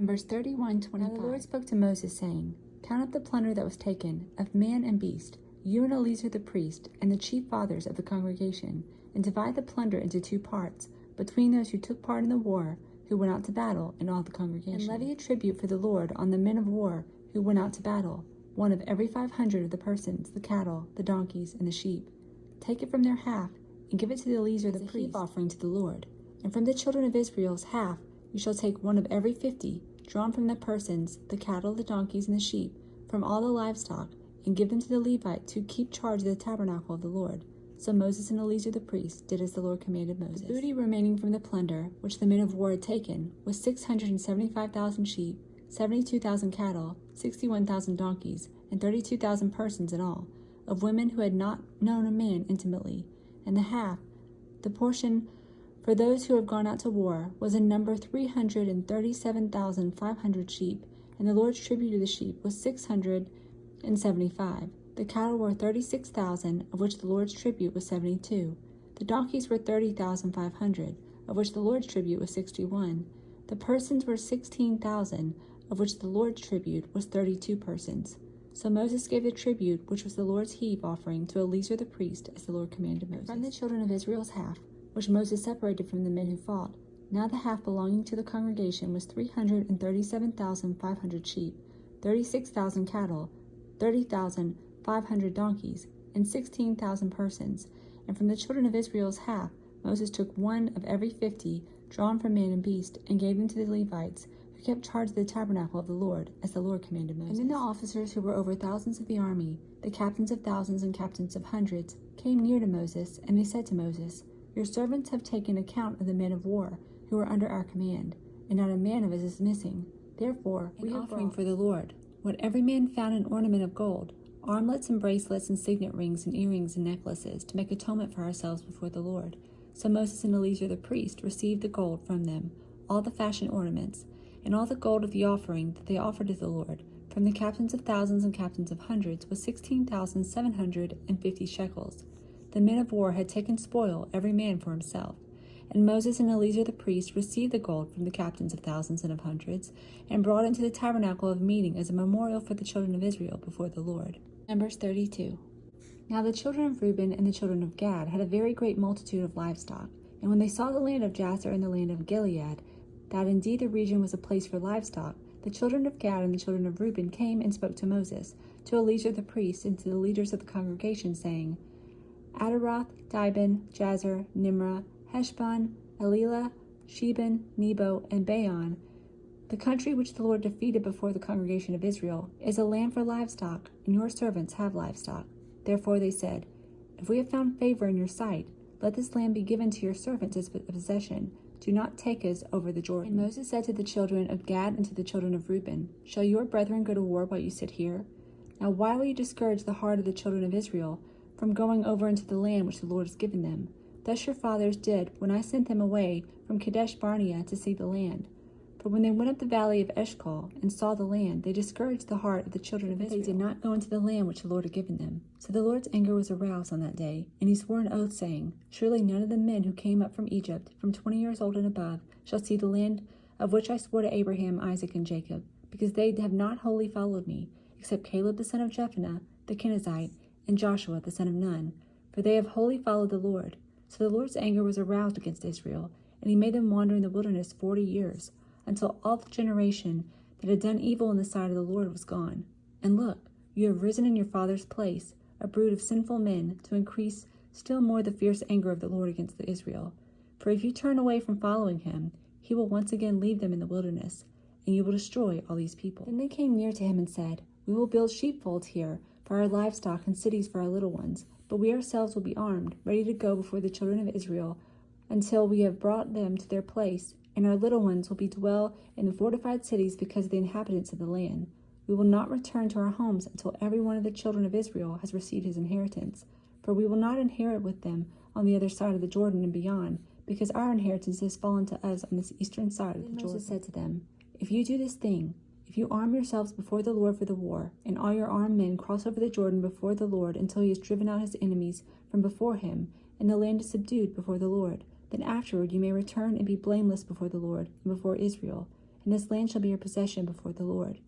Numbers 31:25. Now the Lord spoke to Moses, saying, Count up the plunder that was taken, of man and beast, you and Eleazar the priest, and the chief fathers of the congregation, and divide the plunder into 2 parts, between those who took part in the war, who went out to battle, and all the congregation. And levy a tribute for the Lord on the men of war who went out to battle, 1 of every 500 of the persons, the cattle, the donkeys, and the sheep. Take it from their half, and give it to Eleazar the priest, offering to the Lord. And from the children of Israel's half you shall take 1 of every 50, drawn from the persons, the cattle, the donkeys, and the sheep, from all the livestock, and give them to the Levites who keep charge of the tabernacle of the Lord. So Moses and Eleazar the priest did as the Lord commanded Moses. The booty remaining from the plunder, which the men of war had taken, was 675,000 sheep, 72,000 cattle, 61,000 donkeys, and 32,000 persons in all, of women who had not known a man intimately. And the half, the portion for those who have gone out to war, was in number 337,500 sheep, and the Lord's tribute of the sheep was 675. The cattle were 36,000, of which the Lord's tribute was 72. The donkeys were 30,500, of which the Lord's tribute was 61. The persons were 16,000, of which the Lord's tribute was 32 persons. So Moses gave the tribute, which was the Lord's heave offering, to Eleazar the priest, as the Lord commanded Moses. From the children of Israel's half, which Moses separated from the men who fought, now the half belonging to the congregation was 337,500 sheep, 36,000 cattle, 30,500 donkeys, and 16,000 persons. And from the children of Israel's half, Moses took 1 of every 50, drawn from man and beast, and gave them to the Levites, who kept charge of the tabernacle of the Lord, as the Lord commanded Moses. And then the officers who were over thousands of the army, the captains of thousands and captains of hundreds, came near to Moses, and they said to Moses, Your servants have taken account of the men of war who are under our command, and not a man of us is missing. Therefore, we have offering for the Lord, what every man found an ornament of gold, armlets and bracelets and signet rings and earrings and necklaces, to make atonement for ourselves before the Lord. So Moses and Eleazar the priest received the gold from them, all the fashion ornaments, and all the gold of the offering that they offered to the Lord, from the captains of thousands and captains of hundreds, was 16,750 shekels. The men of war had taken spoil, every man for himself. And Moses and Eleazar the priest received the gold from the captains of thousands and of hundreds, and brought it into the tabernacle of meeting as a memorial for the children of Israel before the Lord. Numbers 32. Now the children of Reuben and the children of Gad had a very great multitude of livestock. And when they saw the land of Jazer and the land of Gilead, that indeed the region was a place for livestock, the children of Gad and the children of Reuben came and spoke to Moses, to Eleazar the priest, and to the leaders of the congregation, saying, Adaroth, Dibon, Jazer, Nimrah, Heshbon, Elilah, Sheben, Nebo, and Baon, the country which the Lord defeated before the congregation of Israel, is a land for livestock, and your servants have livestock. Therefore they said, If we have found favor in your sight, let this land be given to your servants as a possession. Do not take us over the Jordan. And Moses said to the children of Gad and to the children of Reuben, Shall your brethren go to war while you sit here? Now why will you discourage the heart of the children of Israel from going over into the land which the Lord has given them? Thus your fathers did when I sent them away from Kadesh Barnea to see the land. For when they went up the valley of Eshcol and saw the land, they discouraged the heart of the children of Israel. They did not go into the land which the Lord had given them. So the Lord's anger was aroused on that day, and he swore an oath, saying, Surely none of the men who came up from Egypt, from 20 years old and above, shall see the land of which I swore to Abraham, Isaac, and Jacob, because they have not wholly followed me, except Caleb the son of Jephunneh, the Kenizzite, and Joshua the son of Nun, for they have wholly followed the Lord. So the Lord's anger was aroused against Israel, and he made them wander in the wilderness 40 years, until all the generation that had done evil in the sight of the Lord was gone. And look, you have risen in your father's place, a brood of sinful men, to increase still more the fierce anger of the Lord against Israel. For if you turn away from following him, he will once again leave them in the wilderness, and you will destroy all these people. Then they came near to him and said, We will build sheepfolds here for our livestock and cities for our little ones, but we ourselves will be armed, ready to go before the children of Israel, until we have brought them to their place, and our little ones will be dwell in the fortified cities because of the inhabitants of the land. We will not return to our homes until every one of the children of Israel has received his inheritance, for we will not inherit with them on the other side of the Jordan and beyond, because our inheritance has fallen to us on this eastern side of the Jordan. Moses said to them, If you do this thing, if you arm yourselves before the Lord for the war, and all your armed men cross over the Jordan before the Lord until he has driven out his enemies from before him, and the land is subdued before the Lord, then afterward you may return and be blameless before the Lord and before Israel. and this land shall be your possession before the Lord.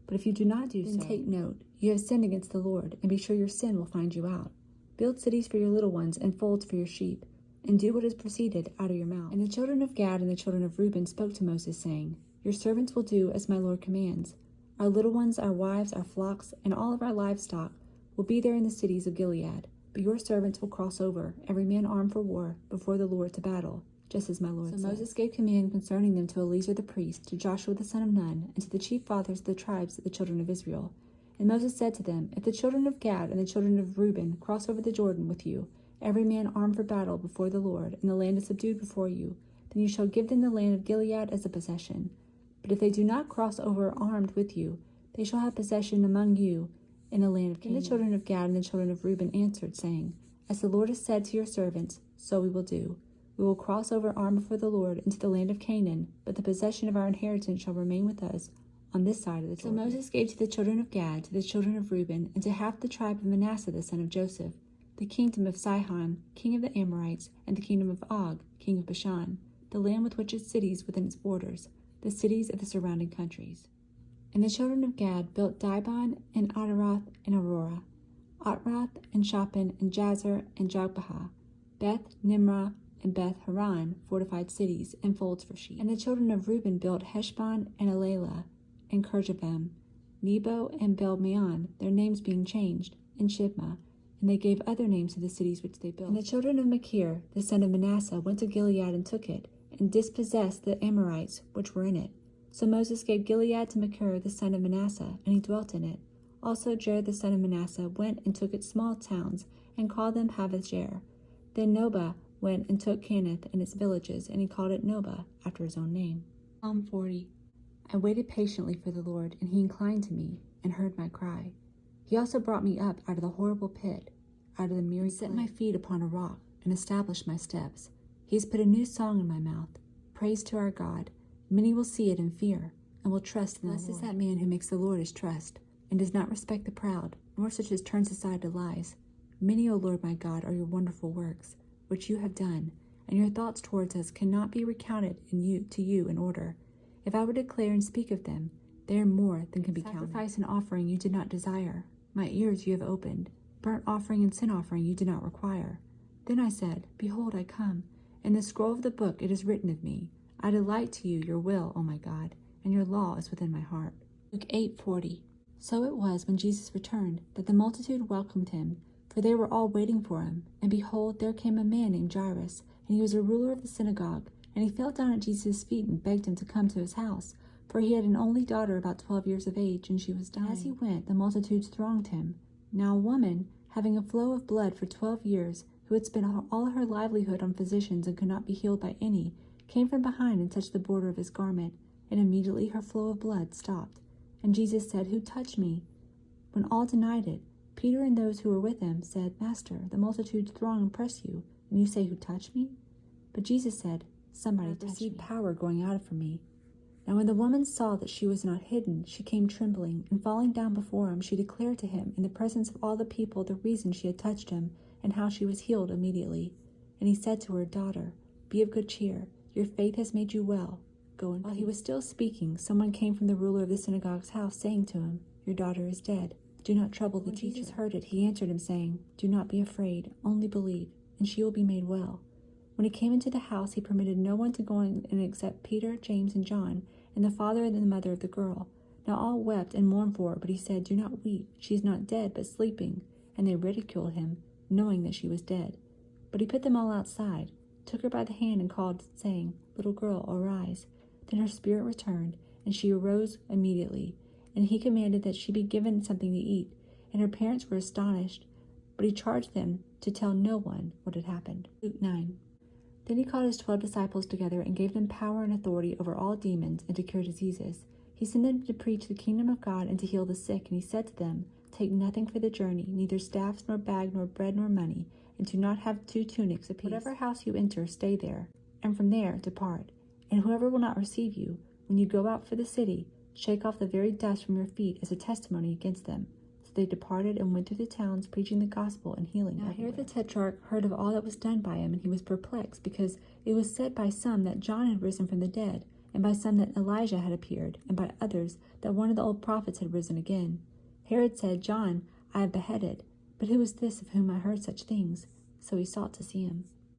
But if you do not do so, then take note, you have sinned against the Lord, and be sure your sin will find you out. Build cities for your little ones and folds for your sheep, and do what has proceeded out of your mouth. And the children of Gad and the children of Reuben spoke to Moses, saying, Your servants will do as my Lord commands. Our little ones, our wives, our flocks, and all of our livestock will be there in the cities of Gilead. But your servants will cross over, every man armed for war, before the Lord to battle, just as my Lord said. So Moses gave command concerning them to Eleazar the priest, to Joshua the son of Nun, and to the chief fathers of the tribes of the children of Israel. And Moses said to them, If the children of Gad and the children of Reuben cross over the Jordan with you, every man armed for battle before the Lord, and the land is subdued before you, then you shall give them the land of Gilead as a possession. But if they do not cross over armed with you, they shall have possession among you in the land of Canaan. And the children of Gad and the children of Reuben answered, saying, As the Lord has said to your servants, so we will do. We will cross over armed before the Lord into the land of Canaan, but the possession of our inheritance shall remain with us on this side of the Jordan. So Moses gave to the children of Gad, to the children of Reuben, and to half the tribe of Manasseh the son of Joseph, the kingdom of Sihon, king of the Amorites, and the kingdom of Og, king of Bashan, the land with which its cities within its borders, the cities of the surrounding countries. And the children of Gad built Dibon, and Ataroth, and Aurora, Atrath, and Shaphan, and Jazer, and Jogbehah, Beth Nimrah, and Beth Haran, fortified cities, and folds for sheep. And the children of Reuben built Heshbon, and Elalah, and Kirjathim, Nebo, and Bel-meon, their names being changed, and Shibmah, and they gave other names to the cities which they built. And the children of Machir, the son of Manasseh, went to Gilead and took it, and dispossessed the Amorites which were in it. So Moses gave Gilead to Machir the son of Manasseh, and he dwelt in it. Also Jair the son of Manasseh went and took its small towns, and called them Havoth-jair. Then Nobah went and took Canath and its villages, and he called it Nobah, after his own name. Psalm 40. I waited patiently for the Lord, and he inclined to me, and heard my cry. He also brought me up out of the horrible pit, out of the miry clay. He set my feet upon a rock, and established my steps. He has put a new song in my mouth, praise to our God. Many will see it and fear, and will trust in the Lord. Blessed is that man who makes the Lord his trust, and does not respect the proud, nor such as turns aside to lies. Many, O Lord my God, are your wonderful works, which you have done, and your thoughts towards us cannot be recounted to you in order. If I were to declare and speak of them, they are more than can be counted. Sacrifice and offering you did not desire. My ears you have opened. Burnt offering and sin offering you did not require. Then I said, Behold, I come. In the scroll of the book it is written of me, I delight to you your will, O my God, and your law is within my heart. Luke 8:40. So it was when Jesus returned, that the multitude welcomed him, for they were all waiting for him. And behold, there came a man named Jairus, and he was a ruler of the synagogue. And he fell down at Jesus' feet and begged him to come to his house, for he had an only daughter about 12 years of age, and she was dying. And as he went, the multitudes thronged him. Now a woman, having a flow of blood for 12 years, who had spent all her livelihood on physicians and could not be healed by any, came from behind and touched the border of his garment, and immediately her flow of blood stopped. And Jesus said, Who touched me? When all denied it, Peter and those who were with him said, Master, the multitudes throng and press you, and you say, Who touched me? But Jesus said, Somebody received power going out from me. Now when the woman saw that she was not hidden, she came trembling, and falling down before him, she declared to him in the presence of all the people the reason she had touched him, and how she was healed immediately. And he said to her, Daughter, be of good cheer, your faith has made you well. Go in peace. While he was still speaking, someone came from the ruler of the synagogue's house, saying to him, Your daughter is dead. Do not trouble the teacher. When Jesus heard it, he answered him, saying, Do not be afraid, only believe, and she will be made well. When he came into the house, he permitted no one to go in except Peter, James, and John, and the father and the mother of the girl. Now all wept and mourned for her, but he said, Do not weep, she is not dead, but sleeping. And they ridiculed him, knowing that she was dead. But he put them all outside, took her by the hand, and called, saying, Little girl, arise. Then her spirit returned, and she arose immediately. And he commanded that she be given something to eat. And her parents were astonished, but he charged them to tell no one what had happened. Luke 9. Then he called his 12 disciples together and gave them power and authority over all demons and to cure diseases. He sent them to preach the kingdom of God and to heal the sick. And he said to them, Take nothing for the journey, neither staffs, nor bag, nor bread, nor money, and do not have 2 tunics apiece. Whatever house you enter, stay there, and from there depart. And whoever will not receive you, when you go out for the city, shake off the very dust from your feet as a testimony against them. So they departed and went through the towns, preaching the gospel and healing everywhere. Now Herod the Tetrarch heard of all that was done by him, and he was perplexed, because it was said by some that John had risen from the dead, and by some that Elijah had appeared, and by others that one of the old prophets had risen again. Herod said, John I have beheaded, but who is this of whom I heard such things? So he sought to see him.